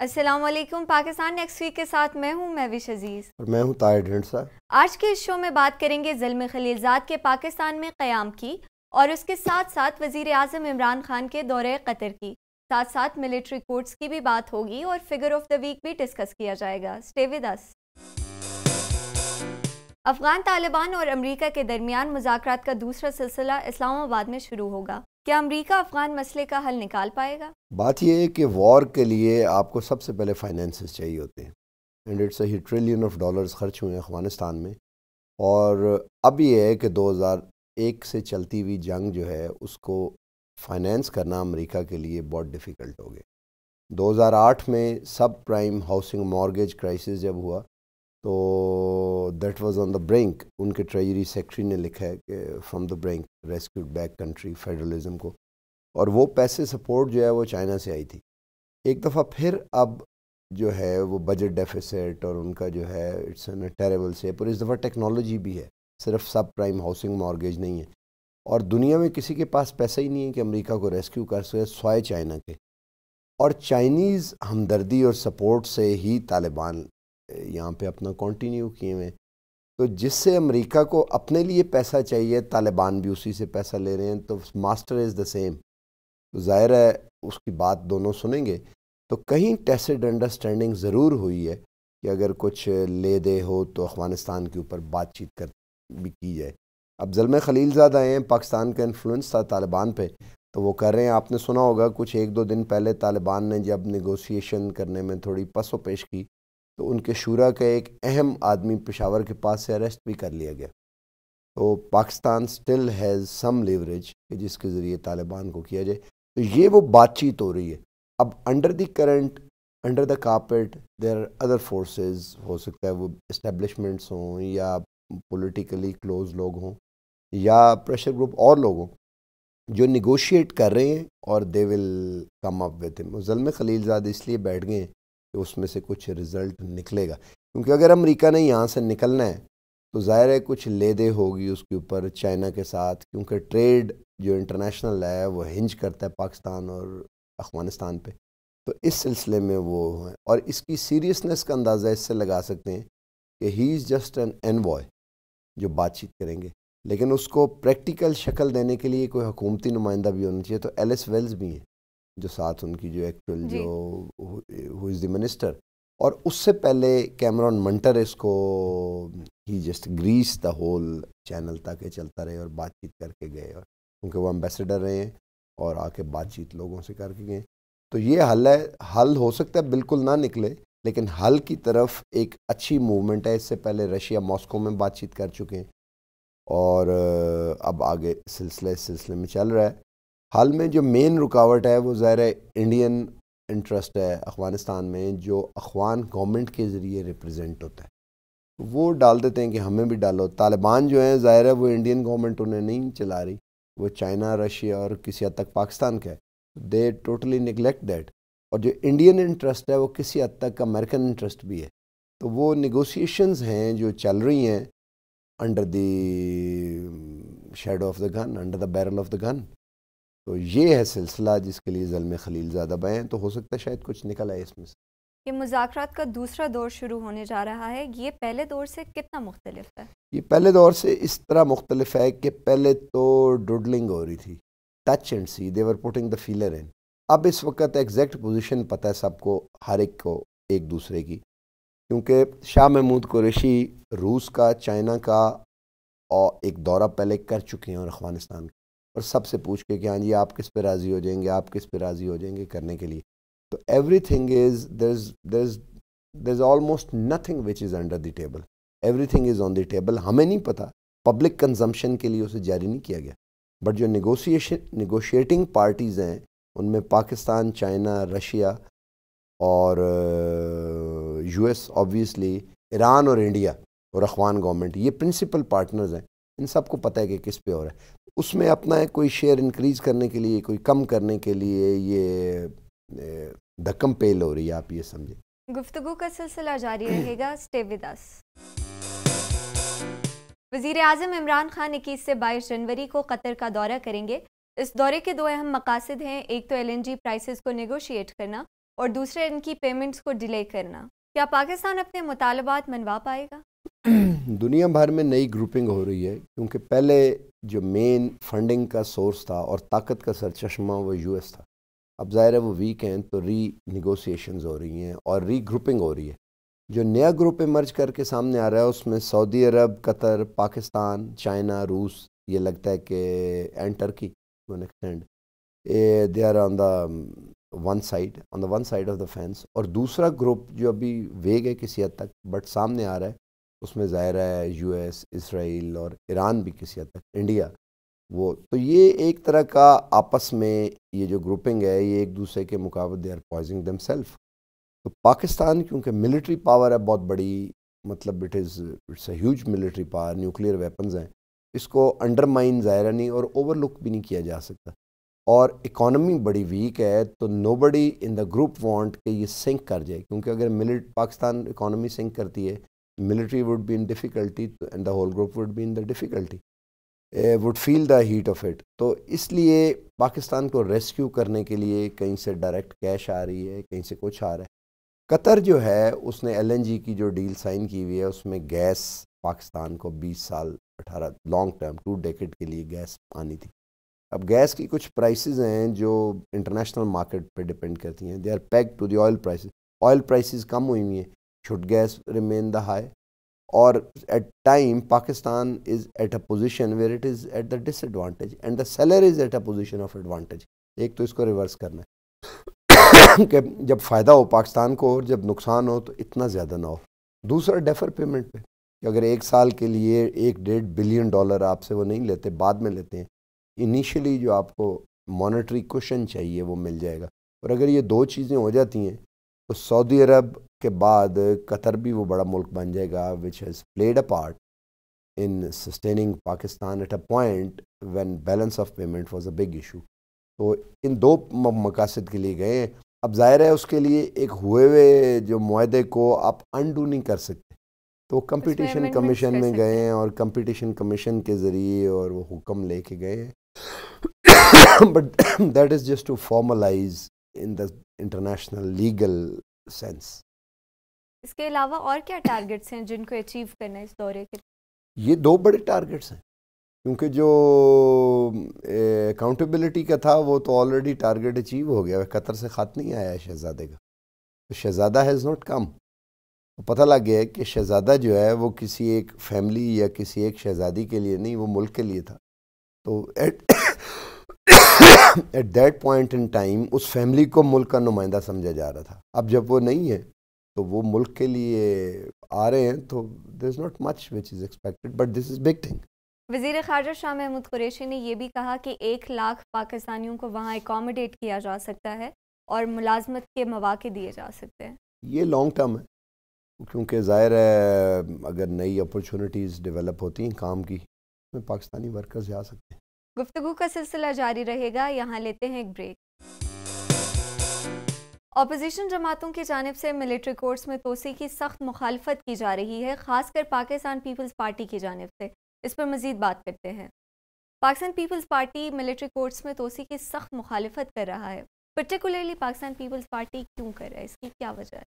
السلام علیکم. Pakistan next week کے ساتھ میں ہوں مہوش عزیز اور میں ہوں طاہر ڈھینڈسا. آج کے اس شو میں بات کریں گے زلمے خلیلزاد کے پاکستان میں قیام کی اور اس کے ساتھ ساتھ وزیر اعظم عمران خان کے دورہ قطر کی، ساتھ ساتھ ملٹری کورٹس کی بھی بات ہوگی اور فگر آف دا ویک بھی ڈسکس کیا جائے گا. Stay with us. Afghan Taliban اور امریکہ کے درمیان مذاکرات کا دوسرا سلسلہ اسلام آباد میں شروع ہوگا. کیا امریکہ افغان مسئلے کا حل نکال پائے گا؟ بات یہ ہے کہ وار کے لیے آپ کو سب سے پہلے فائنینسز چاہیے ہوتے ہیں، اینڈ اٹس $1 ٹریلین خرچ ہوئے ہیں افغانستان میں. اور اب یہ ہے کہ 2001 سے چلتی ہوئی جنگ جو ہے اس کو فائنینس کرنا امریکہ کے لیے بہت ڈیفیکلٹ ہو گیا. 2008 میں سب پرائم ہاؤسنگ مارگیج کرائسس جب ہوا تو دیٹ واز آن دا برنک. ان کے ٹریجری سیکٹری نے لکھا ہے کہ from the brink rescued back country federalism کو، اور وہ پیسے سپورٹ جو ہے وہ چائنا سے آئی تھی. ایک دفعہ پھر اب جو ہے وہ بجٹ ڈیفیسٹ اور ان کا جو ہے اٹس ان ٹیریبل شیپ. اور اس دفعہ ٹیکنالوجی بھی ہے، صرف سب پرائم ہاؤسنگ مارگیج نہیں ہے. اور دنیا میں کسی کے پاس پیسہ ہی نہیں ہے کہ امریکہ کو ریسکیو کر سکے سوائے چائنا کے. اور چائنیز ہمدردی اور سپورٹ سے ہی طالبان یہاں پہ اپنا کنٹینیو کیے ہوئے. تو جس سے امریکہ کو اپنے لیے پیسہ چاہیے، طالبان بھی اسی سے پیسہ لے رہے ہیں، تو ماسٹر از دا سیم. تو ظاہر ہے اس کی بات دونوں سنیں گے تو کہیں ٹیسٹ انڈرسٹینڈنگ ضرور ہوئی ہے کہ اگر کچھ لے دے ہو تو افغانستان کے اوپر بات چیت کر بھی کی جائے. اب زلمے خلیلزاد آئے ہیں، پاکستان کا انفلوئنس تھا طالبان پہ تو وہ کر رہے ہیں. آپ نے سنا ہوگا کچھ 1-2 دن پہلے طالبان نے جب نیگوسیشن کرنے میں تھوڑی پس و پیش کی تو ان کے شورا کا ایک اہم آدمی پشاور کے پاس سے اریسٹ بھی کر لیا گیا. تو Pakistan still has some leverage کہ جس کے ذریعے طالبان کو کیا جائے. تو یہ وہ بات چیت ہو رہی ہے. اب under the current, under the carpet there other forces, ہو سکتا ہے وہ اسٹیبلشمنٹس ہوں یا پولیٹیکلی کلوز لوگ ہوں یا پریشر گروپ اور لوگ ہوں جو نیگوشیٹ کر رہے ہیں اور دے ول کم اپ وتھ ہم. زلمے خلیلزاد اس لیے بیٹھ گئے ہیں کہ اس میں سے کچھ رزلٹ نکلے گا، کیونکہ اگر امریکہ نے یہاں سے نکلنا ہے تو ظاہر ہے کچھ لے دے ہوگی اس کے اوپر چائنا کے ساتھ، کیونکہ ٹریڈ جو انٹرنیشنل ہے وہ ہنج کرتا ہے پاکستان اور افغانستان پہ. تو اس سلسلے میں وہ ہیں اور اس کی سیریسنس کا اندازہ اس سے لگا سکتے ہیں کہ ہی از جسٹ این انوائے جو بات چیت کریں گے، لیکن اس کو پریکٹیکل شکل دینے کے لیے کوئی حکومتی نمائندہ بھی ہونا چاہیے. تو ایلس ویلز بھی ہیں جو ساتھ ان کی جو ایکچوئل جو ہو از دی منسٹر. اور اس سے پہلے کیمرون منٹر اس کو ہی just grease the whole channel تاکہ چلتا رہے اور بات چیت کر کے گئے، اور کیونکہ وہ امبیسڈر رہے ہیں اور آ کے بات چیت لوگوں سے کر کے گئے. تو یہ حل ہے. حل ہو سکتا ہے بالکل نہ نکلے، لیکن حل کی طرف ایک اچھی موومنٹ ہے. اس سے پہلے رشیا ماسکو میں بات چیت کر چکے ہیں اور اب آگے سلسلے میں چل رہا ہے. حال میں جو مین رکاوٹ ہے وہ ظاہر ہے انڈین انٹرسٹ ہے افغانستان میں، جو افغان گورنمنٹ کے ذریعے ریپرزینٹ ہوتا ہے. وہ ڈال دیتے ہیں کہ ہمیں بھی ڈالو. طالبان جو ہیں ظاہر ہے وہ انڈین گورنمنٹ انہیں نہیں چلا رہی، وہ چائنا، رشیا اور کسی حد تک پاکستان کا ہے. دے ٹوٹلی نگلیکٹ دیٹ. اور جو انڈین انٹرسٹ ہے وہ کسی حد تک امریکن انٹرسٹ بھی ہے. تو وہ نیگوسیشنز ہیں جو چل رہی ہیں under the shadow of the gun, under the barrel of the gun. تو یہ ہے سلسلہ جس کے لیے زلمے خلیلزاد آئے ہیں. تو ہو سکتا ہے شاید کچھ نکل آئے اس میں سے. یہ مذاکرات کا دوسرا دور شروع ہونے جا رہا ہے، یہ پہلے دور سے کتنا مختلف ہے؟ یہ پہلے دور سے اس طرح مختلف ہے کہ پہلے تو ڈوڈلنگ ہو رہی تھی، touch and see, they were putting the feeler in. اب اس وقت ایگزیکٹ پوزیشن پتہ ہے سب کو، ہر ایک کو ایک دوسرے کی، کیونکہ شاہ محمود قریشی روس کا، چائنا کا اور ایک دورہ پہلے کر چکے ہیں اور افغانستان کا، اور سب سے پوچھ کے کہ ہاں جی آپ کس پہ راضی ہو جائیں گے، آپ کس پہ راضی ہو جائیں گے کرنے کے لیے. تو every thing is there is almost nothing which is under the table. Everything is on the table. ہمیں نہیں پتہ، پبلک کنزمپشن کے لیے اسے جاری نہیں کیا گیا. بٹ جو نیگوشیٹنگ پارٹیز ہیں ان میں پاکستان، چائنا، رشیا اور US آبویسلی، ایران اور انڈیا اور افغان گورنمنٹ، یہ پرنسپل پارٹنرز ہیں. ان سب کو پتہ ہے کہ کس پہ ہو رہا ہے. اس میں اپنا کوئی شیئر انکریز کرنے کے لیے، کوئی کم کرنے کے لیے یہ دھکم پیل ہو رہی ہے، آپ یہ سمجھیں. گفتگو کا سلسلہ جاری رہے گا. اسٹے ود اس. وزیر اعظم عمران خان 21 سے 22 جنوری کو قطر کا دورہ کریں گے. اس دورے کے 2 اہم مقاصد ہیں. ایک تو LNG پرائسز کو نیگوشیٹ کرنا اور دوسرے ان کی پیمنٹس کو ڈیلے کرنا، کیا پاکستان اپنے مطالبات منوا پائے گا؟ دنیا بھر میں نئی گروپنگ ہو رہی ہے، کیونکہ پہلے جو مین فنڈنگ کا سورس تھا اور طاقت کا سرچشمہ وہ یو ایس تھا. اب ظاہر ہے وہ ویک ہیں تو ری نیگوسیشنز ہو رہی ہیں اور ری گروپنگ ہو رہی ہے. جو نیا گروپ ایمرج کر کے سامنے آ رہا ہے اس میں سعودی عرب، قطر، پاکستان، چائنا، روس، یہ لگتا ہے کہ and Turkey to an extend they are on the one side of the fence. اور دوسرا گروپ جو ابھی ویگ ہے کسی حد تک بٹ سامنے آ رہا ہے، اس میں ظاہر ہے یو ایس، اسرائیل اور ایران بھی کسی حد تک، انڈیا، وہ تو یہ ایک طرح کا آپس میں یہ جو گروپنگ ہے یہ ایک دوسرے کے مقابلے they are poising them self. تو پاکستان کیونکہ ملٹری پاور ہے بہت بڑی، مطلب it's a huge military power, nuclear weapons ہیں، اس کو انڈرمائن ظاہر نہیں اور اوور لک بھی نہیں کیا جا سکتا. اور اکانومی بڑی ویک ہے تو نو بڈی ان دا گروپ وانٹ کہ یہ سنک کر جائے، کیونکہ اگر پاکستان اکانومی سنک کرتی ہے، military would be in difficulty and the whole group would be in the difficulty, would feel the heat of it. تو اس لیے پاکستان کو ریسکیو کرنے کے لیے کہیں سے ڈائریکٹ کیش آ رہی ہے، کہیں سے کچھ آ رہا ہے. قطر جو ہے اس نے ایل این جی کی جو ڈیل سائن کی ہوئی ہے اس میں گیس پاکستان کو 20 سال 18 لانگ ٹرم 2 ڈیکیڈ کے لیے گیس آنی تھی. اب گیس کی کچھ پرائسز ہیں جو انٹرنیشنل مارکیٹ پہ ڈپینڈ کرتی ہیں، they are peg to the oil prices. Oil prices کم ہوئی ہوئی ہیں، should gas remain the high, or at time Pakistan is at a position where it is at the disadvantage and the seller is at a position of advantage. ایک تو اس کو reverse کرنا ہے کہ جب فائدہ ہو پاکستان کو اور جب نقصان ہو تو اتنا زیادہ نہ ہو. دوسرا ڈیفر پیمنٹ پہ کہ اگر ایک سال کے لیے $1.5 بلین آپ سے وہ نہیں لیتے، بعد میں لیتے ہیں، انیشلی جو آپ کو مانیٹری کوشن چاہیے وہ مل جائے گا. اور اگر یہ دو چیزیں ہو جاتی ہیں تو سعودی عرب کے بعد قطر بھی وہ بڑا ملک بن جائے گا which has played a part in sustaining Pakistan at a point when balance of payment was a big issue. تو ان دو مقاصد کے لیے گئے ہیں. اب ظاہر ہے اس کے لیے ایک ہوئے ہوئے جو معاہدے کو آپ انڈو نہیں کر سکتے، تو کمپٹیشن کمیشن میں گئے ہیں اور کمپٹیشن کمیشن کے ذریعے اور وہ حکم لے کے گئے ہیں. But that is just to formalize in the international legal sense. اس کے علاوہ اور کیا ٹارگٹس ہیں جن کو اچیو کرنا ہے اس دورے کے؟ یہ دو بڑے ٹارگٹس ہیں، کیونکہ جو اکاؤنٹیبلٹی کا تھا وہ تو آلریڈی ٹارگٹ اچیو ہو گیا. قطر سے خط نہیں آیا ہے شہزادے کا، تو شہزادہ ہیز ناٹ کم. پتہ لگ گیا ہے کہ شہزادہ جو ہے وہ کسی ایک فیملی یا کسی ایک شہزادی کے لیے نہیں، وہ ملک کے لیے تھا. تو at that point in time اس فیملی کو ملک کا نمائندہ سمجھا جا رہا تھا. اب جب وہ نہیں ہے تو وہ ملک کے لیے آ رہے ہیں، تو there is not much which is expected but this is big thing. وزیر خارجہ شاہ محمود قریشی نے یہ بھی کہا کہ 1 لاکھ پاکستانیوں کو وہاں اکوموڈیٹ کیا جا سکتا ہے اور ملازمت کے مواقع دیے جا سکتے ہیں. یہ لانگ ٹرم ہے، کیونکہ ظاہر ہے اگر نئی اپرچونٹیز ڈیولپ ہوتی ہیں کام کی، میں پاکستانی ورکرز جا سکتے ہیں. گفتگو کا سلسلہ جاری رہے گا، یہاں لیتے ہیں ایک بریک. اپوزیشن جماعتوں کی جانب سے ملٹری کورٹس میں توسیع کی سخت مخالفت کی جا رہی ہے، خاص کر پاکستان پیپلز پارٹی کی جانب سے. اس پر مزید بات کرتے ہیں. پاکستان پیپلز پارٹی ملٹری کورٹس میں توسیع کی سخت مخالفت کر رہا ہے. پرٹیکولرلی پاکستان پیپلز پارٹی کیوں کر رہا ہے، اس کی کیا وجہ ہے؟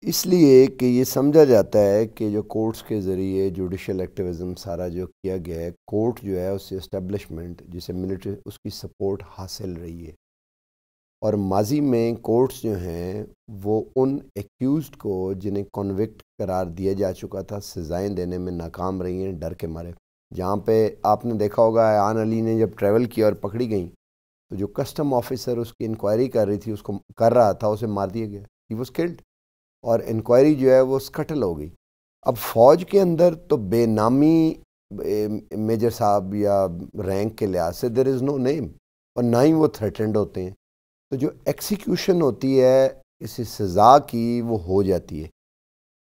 اس لیے کہ یہ سمجھا جاتا ہے کہ جو کورٹس کے ذریعے جوڈیشل ایکٹیویزم سارا جو کیا گیا ہے، کورٹ جو ہے اس سے اسٹیبلشمنٹ جسے ملٹری اس کی سپورٹ حاصل رہی ہے. اور ماضی میں کورٹس جو ہیں وہ ان ایکیوزڈ کو جنہیں کنوکٹ قرار دیا جا چکا تھا سزائیں دینے میں ناکام رہی ہیں ڈر کے مارے. جہاں پہ آپ نے دیکھا ہوگا ایان علی نے جب ٹریول کیا اور پکڑی گئیں تو جو کسٹم آفیسر اس کی انکوائری کر رہی تھی، اس کو کر رہا تھا، اسے مار دیا گیا، ہی واز کلڈ، اور انکوائری جو ہے وہ سکٹل ہو گئی. اب فوج کے اندر تو بے نامی میجر صاحب یا رینک کے لحاظ سے دیر از نو نیم، اور نہ ہی وہ تھریٹنڈ ہوتے ہیں. تو جو ایکسیکیوشن ہوتی ہے کسی سزا کی وہ ہو جاتی ہے.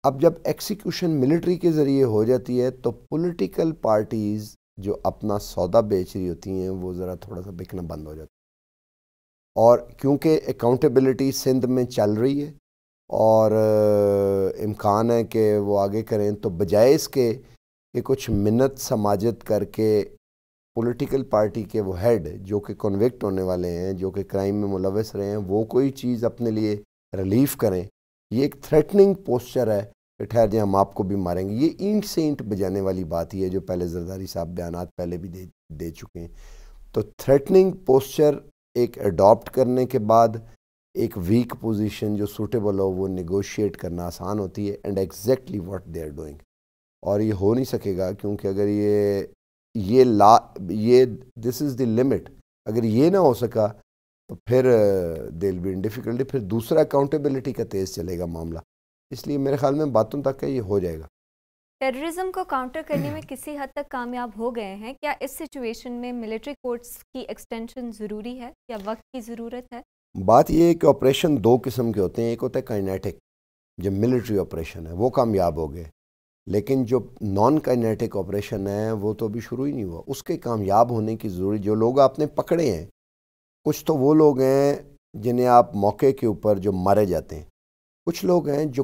اب جب ایکسیکیوشن ملٹری کے ذریعے ہو جاتی ہے تو پولیٹیکل پارٹیز جو اپنا سودا بیچ رہی ہوتی ہیں وہ ذرا تھوڑا سا بکنا بند ہو جاتا ہے. اور کیونکہ اکاؤنٹیبلٹی سندھ میں چل رہی ہے اور امکان ہے کہ وہ آگے کریں، تو بجائے اس کے کہ کچھ منت سماجت کر کے پولیٹیکل پارٹی کے وہ ہیڈ جو کہ کنوکٹ ہونے والے ہیں، جو کہ کرائم میں ملوث رہے ہیں، وہ کوئی چیز اپنے لیے ریلیف کریں. یہ ایک تھریٹننگ پوسچر ہے کہ ٹھہر جائیں ہم آپ کو بھی ماریں گے. یہ اینٹ سے اینٹ بجانے والی بات ہی ہے جو پہلے زرداری صاحب بیانات پہلے بھی دے چکے ہیں. تو تھریٹننگ پوسچر ایک اڈاپٹ کرنے کے بعد ایک ویک پوزیشن جو سوٹیبل ہو وہ نیگوشیٹ کرنا آسان ہوتی ہے. And exactly what they are doing. اور یہ ہو نہیں سکے گا کیونکہ اگر یہ دس از دی لمٹ. اگر یہ نہ ہو سکا تو پھر دے ول بی ان ڈیفیکلٹی. پھر دوسرا اکاؤنٹیبلٹی کا تیز چلے گا معاملہ. اس لیے میرے خیال میں باتوں تک ہے یہ ہو جائے گا. ٹیررزم کو کاؤنٹر کرنے میں کسی حد تک کامیاب ہو گئے ہیں. کیا اس سچویشن میں ملٹری کورٹس کی ایکسٹینشن ضروری ہے یا وقت کی ضرورت ہے؟ بات یہ ہے کہ آپریشن دو قسم کے ہوتے ہیں. ایک ہوتا ہے کائنیٹک, جو ملٹری آپریشن ہے وہ کامیاب ہو گئے. لیکن جو نان کائنیٹک آپریشن ہے وہ تو ابھی شروع ہی نہیں ہوا. اس کے کامیاب ہونے کی ضروری, جو لوگ آپ نے پکڑے ہیں کچھ تو وہ لوگ ہیں جنہیں آپ موقع کے اوپر جو مارے جاتے ہیں. کچھ لوگ ہیں جو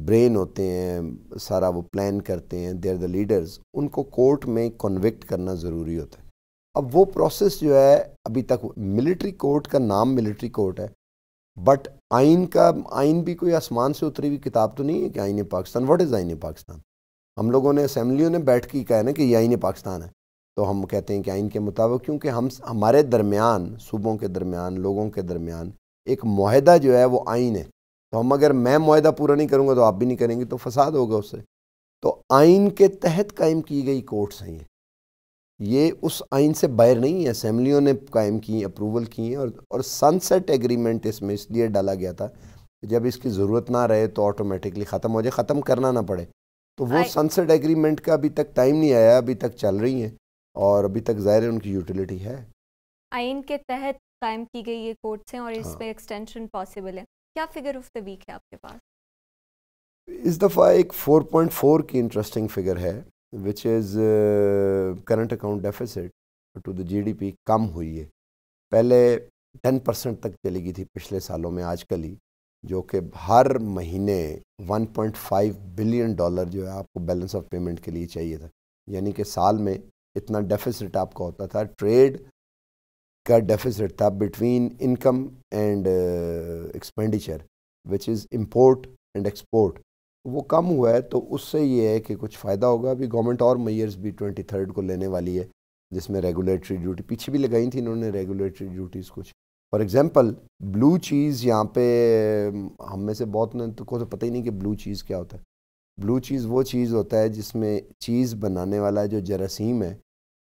برین ہوتے ہیں, سارا وہ پلان کرتے ہیں, دے آر دا لیڈرز. ان کو کورٹ میں کنوکٹ کرنا ضروری ہوتا ہے. اب وہ پروسیس جو ہے ابھی تک ملٹری کورٹ کا نام ملٹری کورٹ ہے, بٹ آئین بھی کوئی آسمان سے اتری ہوئی کتاب تو نہیں ہے کہ آئین پاکستان. واٹ از آئین پاکستان؟ ہم لوگوں نے اسمبلیوں نے بیٹھ کے کہا نا کہ یہ آئین پاکستان ہے, تو ہم کہتے ہیں کہ آئین کے مطابق, کیونکہ ہمارے درمیان, صوبوں کے درمیان, لوگوں کے درمیان ایک معاہدہ جو ہے وہ آئین ہے. تو ہم اگر میں معاہدہ پورا نہیں کروں گا تو آپ بھی نہیں کریں گے, تو فساد ہوگا اس سے. تو آئین کے تحت قائم کی گئی کورٹس ہیں یہ اس آئین سے باہر نہیں ہے. اسمبلیوں نے قائم کی, اپروول کی ہیں. اور سن سیٹ ایگریمنٹ اس میں اس لیے ڈالا گیا تھا کہ جب اس کی ضرورت نہ رہے تو آٹومیٹکلی ختم ہو جائے, ختم کرنا نہ پڑے. تو وہ سن سیٹ ایگریمنٹ کا ابھی تک ٹائم نہیں آیا, ابھی تک چل رہی ہیں اور ابھی تک ظاہر ہے ان کی یوٹیلیٹی ہے. آئین کے تحت قائم کی گئی یہ کورٹس ہیں اور اس پہ ایکسٹینشن پاسبل ہے. کیا فگر آف دا ویک ہے آپ کے پاس؟ اس دفعہ ایک 4.4 کی انٹرسٹنگ فگر ہے which is current account deficit to the G D P کم ہوئی ہے. پہلے 10% تک چلی گئی تھی پچھلے سالوں میں, آج کل ہی, جو کہ ہر مہینے $1.5 بلین جو ہے آپ کو بیلنس آف پیمنٹ کے لیے چاہیے تھا. یعنی کہ سال میں اتنا ڈیفیسٹ آپ کا ہوتا تھا. ٹریڈ کا ڈیفیسٹ تھا between income and expenditure which is import and export. وہ کم ہوا ہے, تو اس سے یہ ہے کہ کچھ فائدہ ہوگا. ابھی گورنمنٹ اور میئرز بھی 23 کو لینے والی ہے جس میں ریگولیٹری ڈیوٹی پیچھے بھی لگائی تھی انہوں نے, ریگولیٹری ڈیوٹیز کچھ. فار ایگزامپل بلو چیز, یہاں پہ ہم میں سے بہت نے تو کو پتہ ہی نہیں کہ بلو چیز کیا ہوتا ہے. بلو چیز وہ چیز ہوتا ہے جس میں چیز بنانے والا جو جراثیم ہے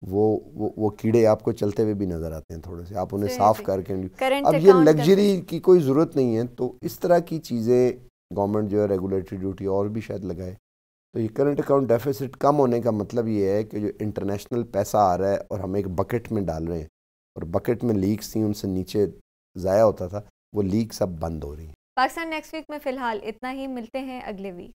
وہ کیڑے آپ کو چلتے ہوئے بھی نظر آتے ہیں تھوڑے سے, آپ انہیں صاف کر کے. اب یہ لگژری کی کوئی ضرورت نہیں ہے, تو اس طرح کی چیزیں گورنمنٹ جو ہے ریگولیٹری ڈیوٹی اور بھی شاید لگائے. تو یہ کرنٹ اکاؤنٹ ڈیفیسٹ کم ہونے کا مطلب یہ ہے کہ جو انٹرنیشنل پیسہ آ رہا ہے اور ہم ایک بکٹ میں ڈال رہے ہیں, اور بکٹ میں لیکس تھیں ان سے نیچے ضائع ہوتا تھا, وہ لیکس اب بند ہو رہی ہیں. پاکستان نیکسٹ ویک میں فی الحال اتنا ہی. ملتے ہیں اگلے ویک.